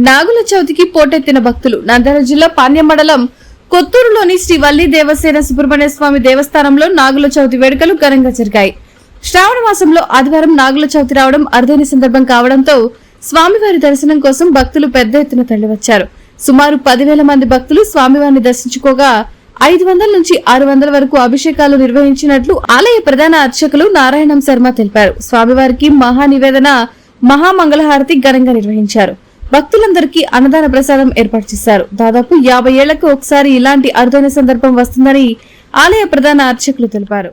నాగుల చవితికి పోటెత్తిన భక్తులు నంద్యాల జిల్లా పాణ్యం మండలం కొత్తూరులోని శ్రీ వల్లి దేవసేన సుబ్రహ్మణ్య స్వామి దేవస్థానంలో నాగుల చవితి వేడుకలు ఘనంగా జరిగాయి. శ్రావణ మాసంలో ఆదివారం నాగుల చవితి రావడం అరుదైన సందర్భం కావడంతో స్వామివారి దర్శనం కోసం భక్తులు పెద్ద ఎత్తున తరలివచ్చారు. సుమారు 10,000 మంది భక్తులు స్వామివారిని దర్శించుకోగా 500 నుంచి 600 వరకు అభిషేకాలు నిర్వహించినట్లు ఆలయ ప్రధాన అర్చకులు నారాయణం శర్మ తెలిపారు. స్వామివారికి మహానివేదన మహామంగళహారతి ఘనంగా నిర్వహించారు. భక్తులందరికీ అన్నదాన ప్రసాదం ఏర్పాటు చేశారు. దాదాపు 50 ఏళ్లకు ఒకసారి ఇలాంటి అరుదైన సందర్భం వస్తుందని ఆలయ ప్రధాన అర్చకులు తెలిపారు.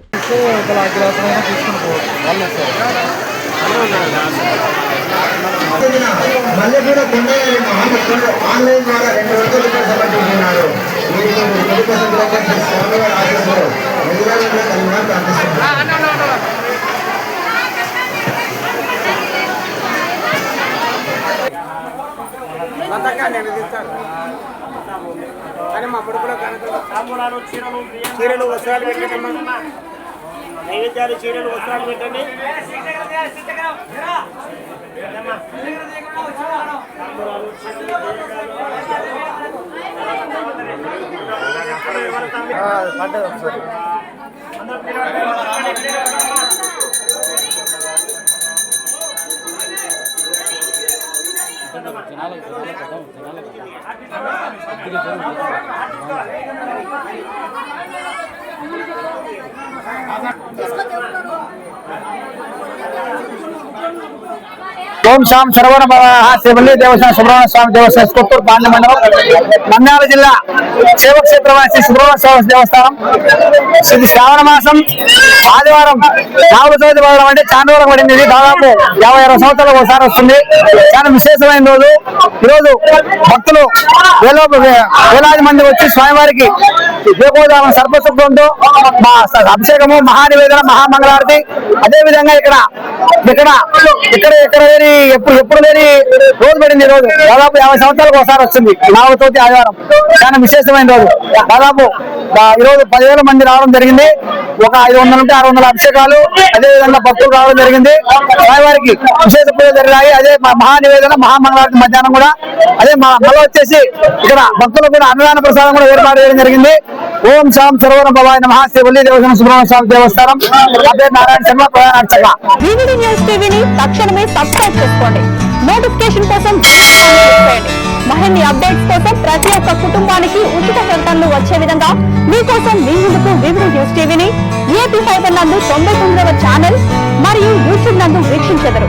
చీరలు వస్త్రాలు పెట్టండి, నైవేద్యాలు చీరలు వస్త్రాలు పెట్టండి. ఓం శాం సర్వణ శ్రీ వల్లి దేవస్థానం సుబ్రహ్మణ్య స్వామి దేవస్థానం కొత్తూరు పాండ్య మండలం నంద్యాల జిల్లా సేవక్షేత్రమైన శ్రీ సుబ్రహ్మణ్య స్వామి దేవస్థానం. శ్రీ శ్రావణ మాసం ఆదివారం నాగుల చవితి పడడం అంటే చాలా రోజులు పడింది. ఇది దాదాపు 50-60 సంవత్సరాలకు ఒకసారి వస్తుంది. చాలా విశేషమైన రోజు. ఈరోజు భక్తులు వేలాది మంది వచ్చి స్వామివారికి దీపోదానం సర్పశుభ్రంతో అభిషేకము మహానివేదన మహామంగళారతి. అదే విధంగా ఇక్కడ లేని ఎప్పుడు లేని రోజు పడింది. ఈ రోజు దాదాపు 50 సంవత్సరాలకు ఒకసారి వస్తుంది నాగుల చవితి ఆదివారం. చాలా విశేషమైన రోజు. దాదాపు ఈరోజు 10,000 మంది రావడం జరిగింది. ఒక 500 నుండి 600 అభిషేకాలు అదే విధంగా భక్తులు రావడం జరిగింది. స్వామివారికి విశేష పూజలు జరిగాయి. అదే మహానివేదన మహామంగళారతి మధ్యాహ్నం కూడా. అదే మళ్ళీ వచ్చేసి ఇక్కడ భక్తులకు కూడా అన్నదాన ప్రసాదం కూడా ఏర్పాటు చేయడం జరిగింది. ఓం శాం సర్వణ భవాయ నమః శ్రీ వల్లి దేవస్థానం సుబ్రహ్మణ్య స్వామి దేవస్థానం. అదే నారాయణ శర్మ ప్రధాన అర్చక. వివిడి న్యూస్ టీవీని తక్షణమే సబ్స్క్రైబ్ చేసుకోండి. నోటిఫికేషన్ కోసం మరిన్ని అప్డేట్స్ కోసం ప్రతి ఒక్క కుటుంబానికి ఉచిత ప్రకటనలు వచ్చే విధంగా మీకోసం మీ ముందుకు వివిడి న్యూస్ టీవీని ఏపీ ఫైబర్ నందు 99వ ఛానల్ మరియు యూట్యూబ్ నందు వీక్షించెదరు.